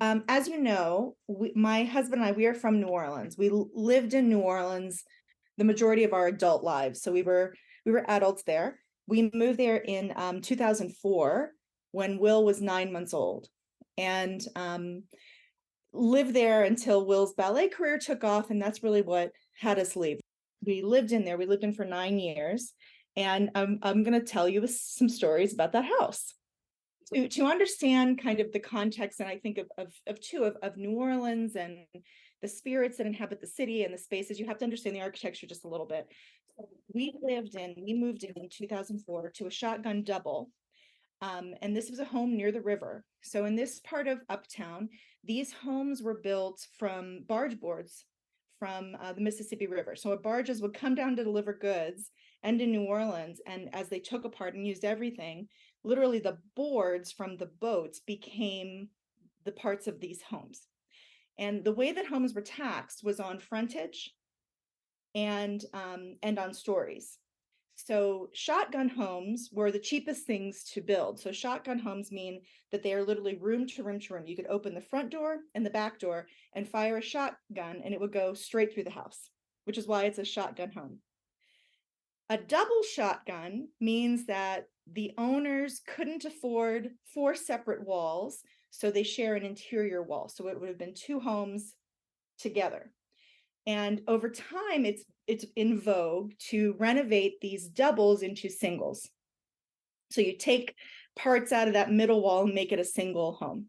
As you know, my husband and I, we are from New Orleans. We lived in New Orleans the majority of our adult lives. So we were adults there. We moved there in 2004 when Will was 9 months old, and lived there until Will's ballet career took off, and that's really what had us leave. We lived in there. We lived in for 9 years, and I'm going to tell you some stories about that house to understand kind of the context, and I think of New Orleans and the spirits that inhabit the city and the spaces. You have to understand the architecture just a little bit. So we moved in 2004 to a shotgun double. And this was a home near the river. So in this part of Uptown, these homes were built from barge boards from the Mississippi River. So barges would come down to deliver goods and in New Orleans. And as they took apart and used everything, literally the boards from the boats became the parts of these homes. And the way that homes were taxed was on frontage and on stories. So shotgun homes were the cheapest things to build. So shotgun homes mean that they are literally room to room to room. You could open the front door and the back door and fire a shotgun and it would go straight through the house, which is why it's a shotgun home. A double shotgun means that the owners couldn't afford 4 separate walls, so they share an interior wall. So it would have been 2 homes together. And over time, it's in vogue to renovate these doubles into singles. So you take parts out of that middle wall and make it a single home.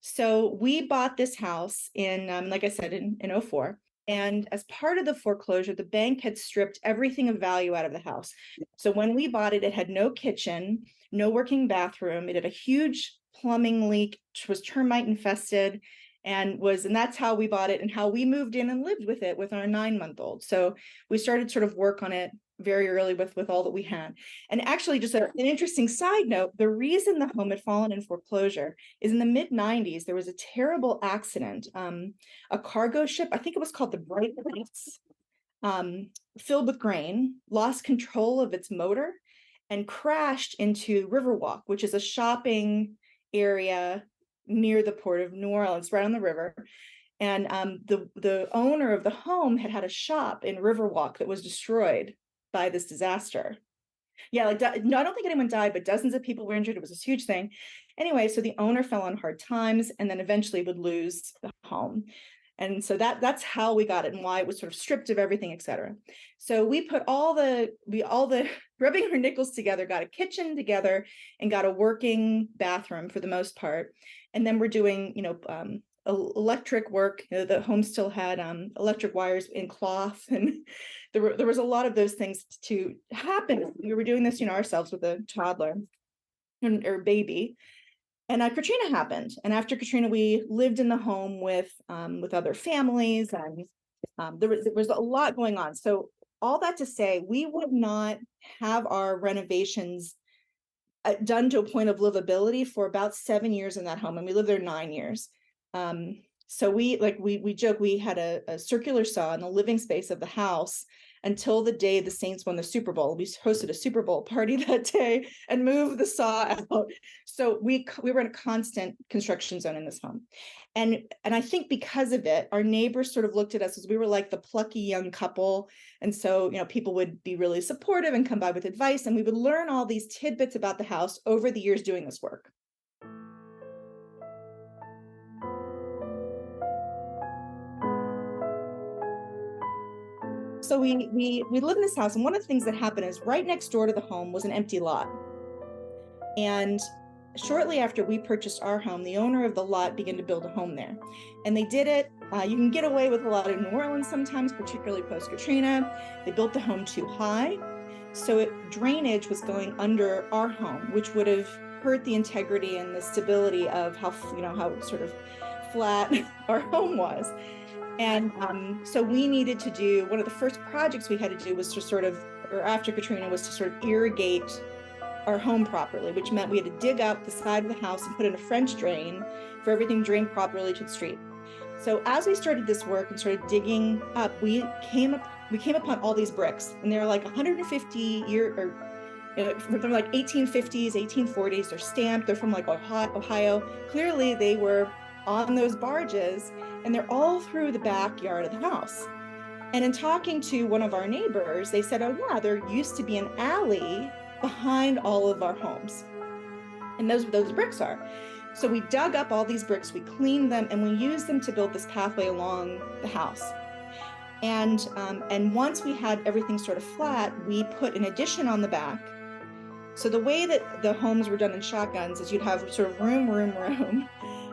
So we bought this house in, like I said, in 04. And as part of the foreclosure, the bank had stripped everything of value out of the house. So when we bought it, it had no kitchen, no working bathroom. It had a huge plumbing leak, which was termite infested. And that's how we bought it and how we moved in and lived with it with our 9-month-old. So we started sort of work on it very early with all that we had. And actually, just an interesting side note, the reason the home had fallen in foreclosure is in the mid-90s, there was a terrible accident. A cargo ship, I think it was called the Bright Lights, filled with grain, lost control of its motor and crashed into Riverwalk, which is a shopping area near the port of New Orleans, right on the river. And the owner of the home had a shop in Riverwalk that was destroyed by this disaster. Yeah, no, I don't think anyone died, but dozens of people were injured. It was this huge thing. Anyway, so the owner fell on hard times and then eventually would lose the home. And so that's how we got it and why it was sort of stripped of everything, et cetera. So we put all the rubbing our nickels together, got a kitchen together and got a working bathroom for the most part. And then we're doing, electric work. The home still had electric wires in cloth, and there was a lot of those things to happen. We were doing this, ourselves with a toddler or baby. And Katrina happened, and after Katrina, we lived in the home with other families, and there was a lot going on. So all that to say, we would not have our renovations done to a point of livability for about 7 years in that home, and we lived there 9 years. So we joke, we had a circular saw in the living space of the house until the day the Saints won the Super Bowl. We hosted a Super Bowl party that day and moved the saw out. So we were in a constant construction zone in this home. And I think because of it, our neighbors sort of looked at us as we were like the plucky young couple. And so, people would be really supportive and come by with advice. And we would learn all these tidbits about the house over the years doing this work. So we live in this house, and one of the things that happened is right next door to the home was an empty lot. And shortly after we purchased our home, the owner of the lot began to build a home there. And they did it. You can get away with a lot in New Orleans sometimes, particularly post-Katrina. They built the home too high. So drainage was going under our home, which would have hurt the integrity and the stability of how sort of flat our home was. And so we needed to do, one of the first projects we had to do was to or after Katrina, was to sort of irrigate our home properly, which meant we had to dig up the side of the house and put in a French drain for everything drained properly to the street. So as we started this work and started digging up, we came upon all these bricks, and they're like 150-year, or from like 1850s, 1840s. They're stamped. They're from like Ohio. Clearly, they were on those barges, and they're all through the backyard of the house. And in talking to one of our neighbors, they said, oh yeah, there used to be an alley behind all of our homes. And those bricks are. So we dug up all these bricks, we cleaned them, and we used them to build this pathway along the house. And once we had everything sort of flat, we put an addition on the back. So the way that the homes were done in shotguns is you'd have sort of room.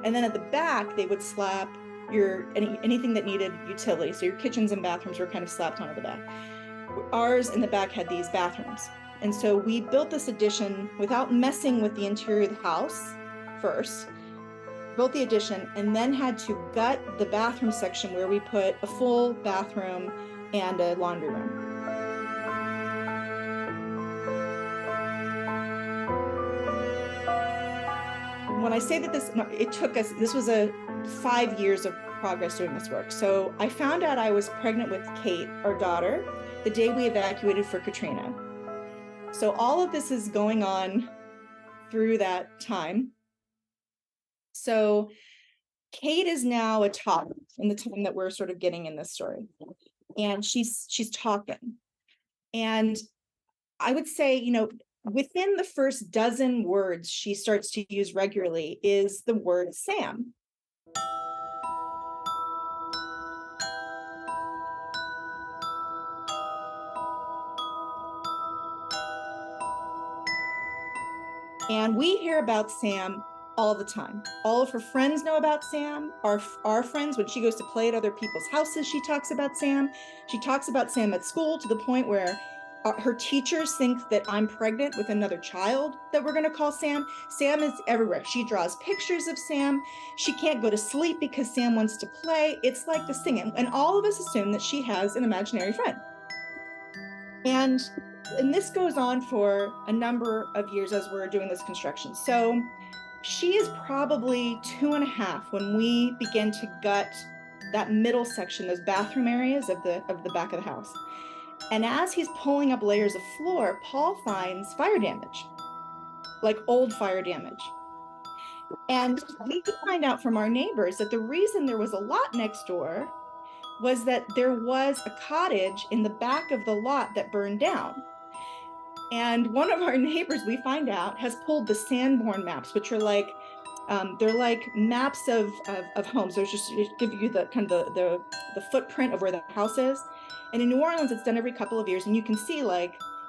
And then at the back, they would slap anything that needed utility. So your kitchens and bathrooms were kind of slapped onto the back. Ours in the back had these bathrooms. And so we built this addition without messing with the interior of the house first, built the addition, and then had to gut the bathroom section where we put a full bathroom and a laundry room. When I say that this was 5 years of progress doing this work. So I found out I was pregnant with Kate, our daughter, the day we evacuated for Katrina. So all of this is going on through that time. So Kate is now a toddler in the time that we're sort of getting in this story. And she's talking. And I would say, within the first dozen words she starts to use regularly is the word Sam. And we hear about Sam all the time. All of her friends know about Sam. Our friends, when she goes to play at other people's houses, she talks about Sam. She talks about Sam at school to the point where her teachers think that I'm pregnant with another child that we're going to call Sam. Sam is everywhere. She draws pictures of Sam. She can't go to sleep because Sam wants to play. It's like this thing. And all of us assume that she has an imaginary friend. And this goes on for a number of years as we're doing this construction. So she is probably 2.5 when we begin to gut that middle section, those bathroom areas of the back of the house. And as he's pulling up layers of floor, Paul finds fire damage, like old fire damage. And we find out from our neighbors that the reason there was a lot next door was that there was a cottage in the back of the lot that burned down. And one of our neighbors, we find out, has pulled the Sanborn maps, which are like, they're like maps of homes. There's just give you the kind of the footprint of where the house is. And in New Orleans, it's done every couple of years, and you can see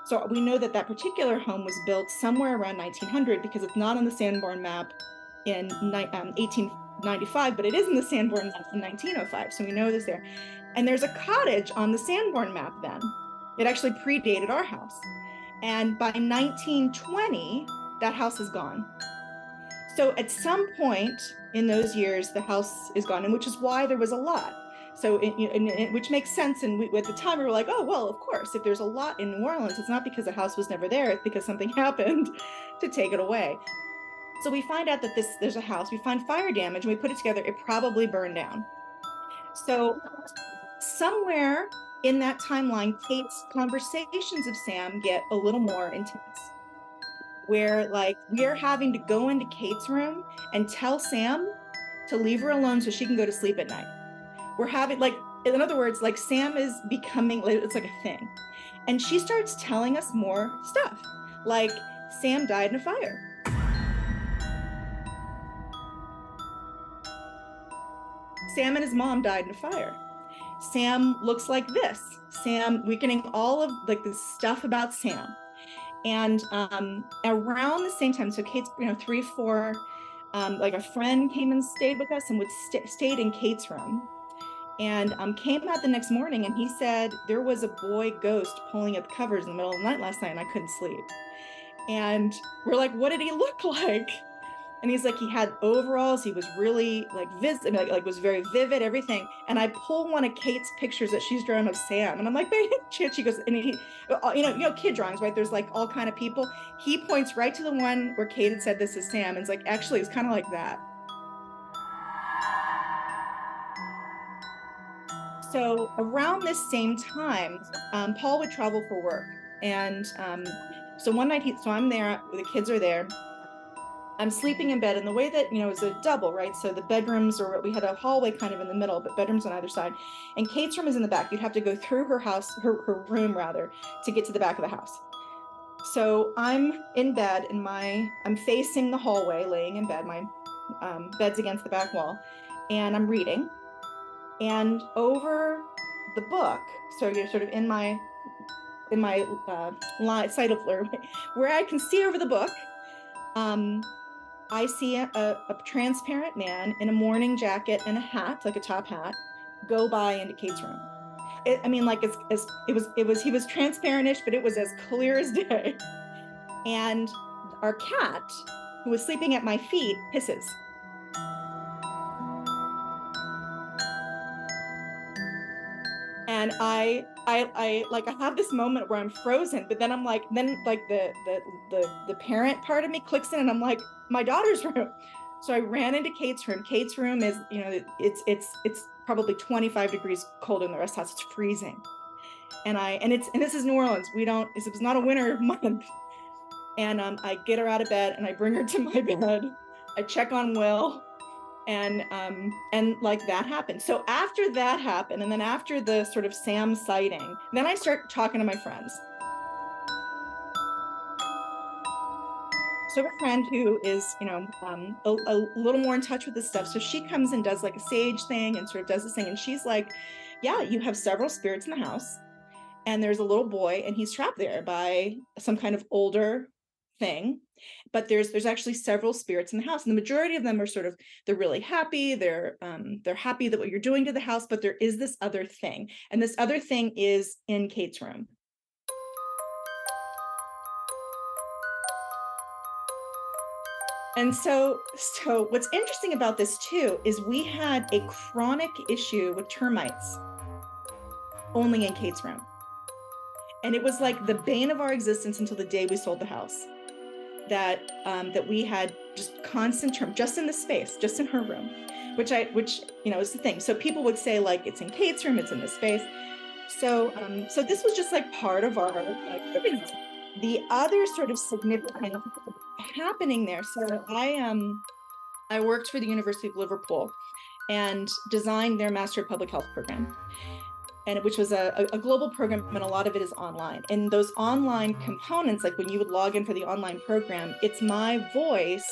so we know that particular home was built somewhere around 1900 because it's not on the Sanborn map in 1895, but it is in the Sanborn map in 1905. So we know this there. And there's a cottage on the Sanborn map then. It actually predated our house. And by 1920, that house is gone. So at some point in those years, the house is gone, and which is why there was a lot. So, which makes sense. And at the time, we were like, oh, well, of course, if there's a lot in New Orleans, it's not because the house was never there. It's because something happened to take it away. So we find out that there's a house. We find fire damage, and we put it together. It probably burned down. So somewhere in that timeline, Kate's conversations of Sam get a little more intense, where we're having to go into Kate's room and tell Sam to leave her alone so she can go to sleep at night. We're having in other words, Sam is becoming, it's like a thing. And she starts telling us more stuff, like Sam died in a fire. Sam and his mom died in a fire. Sam looks like this. Sam, we're getting all of this stuff about Sam. And around the same time, so Kate's 3, 4, a friend came and stayed with us and stayed in Kate's room, and came out the next morning, and he said there was a boy ghost pulling at the covers in the middle of the night last night, and I couldn't sleep. And we're like, what did he look like? And he's like, he had overalls. He was really was very vivid, everything. And I pull one of Kate's pictures that she's drawn of Sam, and I'm like, baby, she goes, and he, kid drawings, right? There's all kind of people. He points right to the one where Kate had said, this is Sam. And it's like, actually, it's kind of like that. So around this same time, Paul would travel for work. And so one night, so I'm there, the kids are there. I'm sleeping in bed, and the way that, you know, it's a double, right? So the bedrooms, or we had a hallway kind of in the middle, but bedrooms on either side. And Kate's room is in the back. You'd have to go through her house, her room rather, to get to the back of the house. So I'm in bed, and I'm facing the hallway, laying in bed. My bed's against the back wall, and I'm reading. And over the book, so you're sort of in my side of where I can see over the book, I see a transparent man in a morning jacket and a hat, like a top hat, go by into Kate's room. I mean, like he was transparentish, but it was as clear as day. And our cat, who was sleeping at my feet, hisses. And I have this moment where I'm frozen, but then I'm like, the parent part of me clicks in, and I'm like, my daughter's room. So I ran into Kate's room. Kate's room is, you know, it's probably 25 degrees colder than the rest of the house. It's freezing. And this is New Orleans. This was not a winter month. And I get her out of bed, and I bring her to my bed. I check on Will, and like that happened. So after that happened, and then after the sort of Sam sighting, then I start talking to my friends. So I have a friend who is, you know, a little more in touch with this stuff. So she comes and does like a sage thing and sort of does this thing. And she's like, yeah, you have several spirits in the house, and there's a little boy, and he's trapped there by some kind of older thing. But there's actually several spirits in the house, and the majority of them are sort of, they're really happy, they're happy that what you're doing to the house, but there is this other thing, and this other thing is in Kate's room. And so what's interesting about this too is we had a chronic issue with termites only in Kate's room. And it was like the bane of our existence until the day we sold the house. That we had just constant term, just in the space, just in her room, which you know is the thing. So people would say like, it's in Kate's room, it's in this space. So this was just like part of our like, the other sort of significant happening there. So I worked for the University of Liverpool and designed their Master of Public Health program, and which was a global program, and a lot of it is online. And those online components, like when you would log in for the online program, it's my voice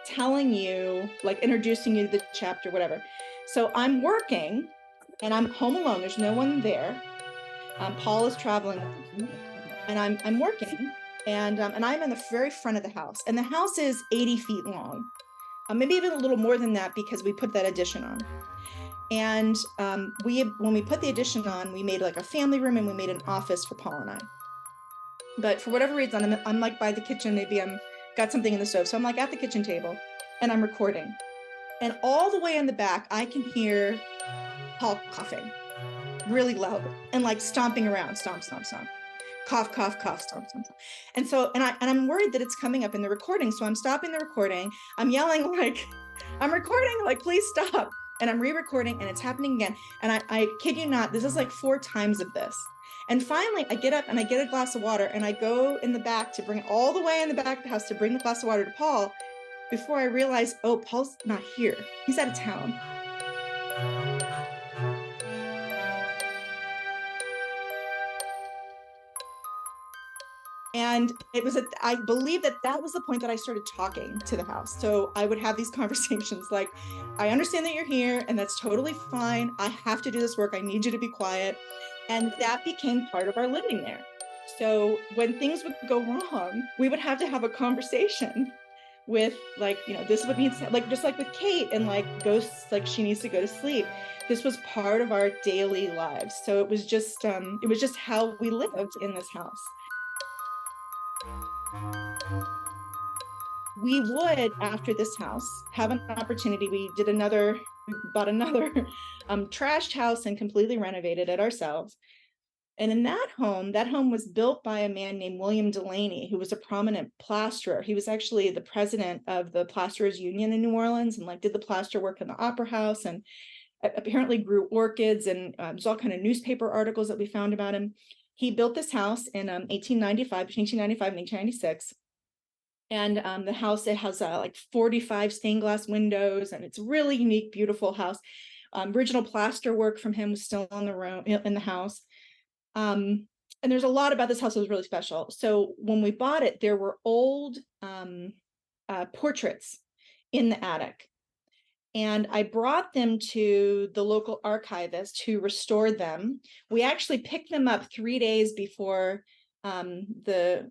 telling you, like introducing you to the chapter, whatever. So I'm working, and I'm home alone. There's no one there. Paul is traveling, and I'm working, and I'm in the very front of the house, and the house is 80 feet long, maybe even a little more than that, because we put that addition on. And when we put the addition on, we made like a family room, and we made an office for Paul and I. But for whatever reason, I'm like by the kitchen, maybe I'm got something in the stove. So I'm like at the kitchen table, and I'm recording. And all the way in the back, I can hear Paul coughing really loud and like stomping around, stomp, stomp, stomp. Cough, cough, cough, stomp, stomp, stomp. And so, and I'm worried that it's coming up in the recording. So I'm stopping the recording. I'm yelling like, I'm recording, like, please stop. And I'm re-recording, and it's happening again. And I kid you not, this is like 4 times of this. And finally I get up and I get a glass of water, and I go in the back to bring it all the way in the back of the house to bring the glass of water to Paul, before I realize, oh, Paul's not here. He's out of town. And it was, I believe that was the point that I started talking to the house. So I would have these conversations like, I understand that you're here, and that's totally fine. I have to do this work. I need you to be quiet. And that became part of our living there. So when things would go wrong, we would have to have a conversation with, like, you know, this is what needs to, like, just like with Kate and like ghosts, like she needs to go to sleep. This was part of our daily lives. So it was just how we lived in this house. We would, after this house, have an opportunity. We bought another trashed house and completely renovated it ourselves. And in that home was built by a man named William Delaney, who was a prominent plasterer. He was actually the president of the Plasterers Union in New Orleans, and like did the plaster work in the Opera House, and apparently grew orchids, and there's all kind of newspaper articles that we found about him. He built this house in 1895, between 1895 and 1896. And the house, it has like 45 stained glass windows, and it's really unique, beautiful house. Original plaster work from him was still on the room in the house. And there's a lot about this house that was really special. So when we bought it, there were old portraits in the attic. And I brought them to the local archivist who restored them. We actually picked them up 3 days before the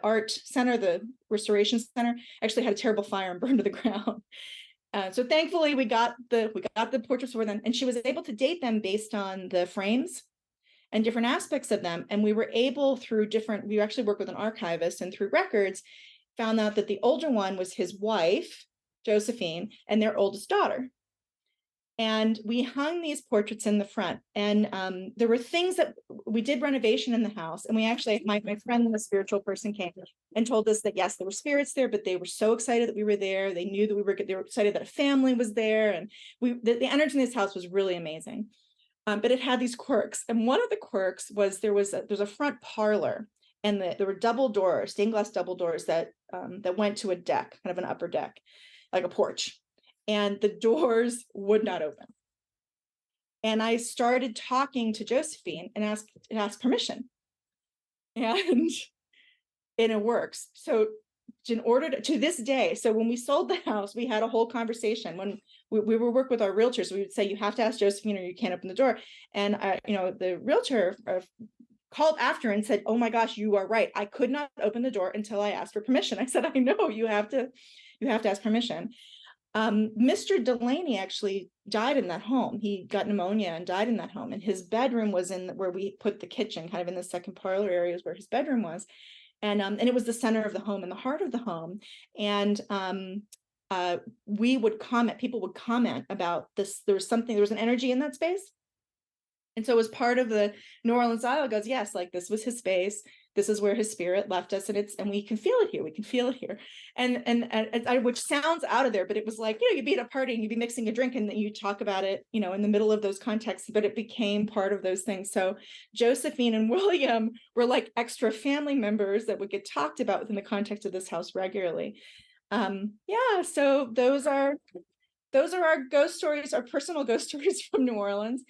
art center, the restoration center, actually had a terrible fire and burned to the ground. So thankfully, we got the portraits for them, and she was able to date them based on the frames and different aspects of them. And we were able, we actually worked with an archivist, and through records, found out that the older one was his wife, Josephine, and their oldest daughter. And we hung these portraits in the front. And there were things that we did renovation in the house. And we actually, my friend, the spiritual person, came and told us that, yes, there were spirits there, but they were so excited that we were there. They knew that they were excited that a family was there. And the energy in this house was really amazing. But it had these quirks. And one of the quirks was there's a front parlor, and there were double doors, stained glass double doors that went to a deck, kind of an upper deck, like a porch. And the doors would not open. And I started talking to Josephine and asked permission. And it works. So in order to this day, so when we sold the house, we had a whole conversation. When we were work with our realtors, we would say, you have to ask Josephine or you can't open the door. And the realtor called after and said, oh my gosh, you are right. I could not open the door until I asked for permission. I said, I know, you have to ask permission. Mr. Delaney actually died in that home. He got pneumonia and died in that home. And his bedroom was where we put the kitchen, kind of in the second parlor areas where his bedroom was. And it was the center of the home and the heart of the home. And people would comment about this. There was an energy in that space. And so as part of the New Orleans Isle goes, yes, like this was his space. This is where his spirit left us, and we can feel it here. We can feel it here, and which sounds out of there, but it was like, you'd be at a party and you'd be mixing a drink and you talk about it, in the middle of those contexts. But it became part of those things. So Josephine and William were like extra family members that would get talked about within the context of this house regularly. So those are our ghost stories, our personal ghost stories from New Orleans.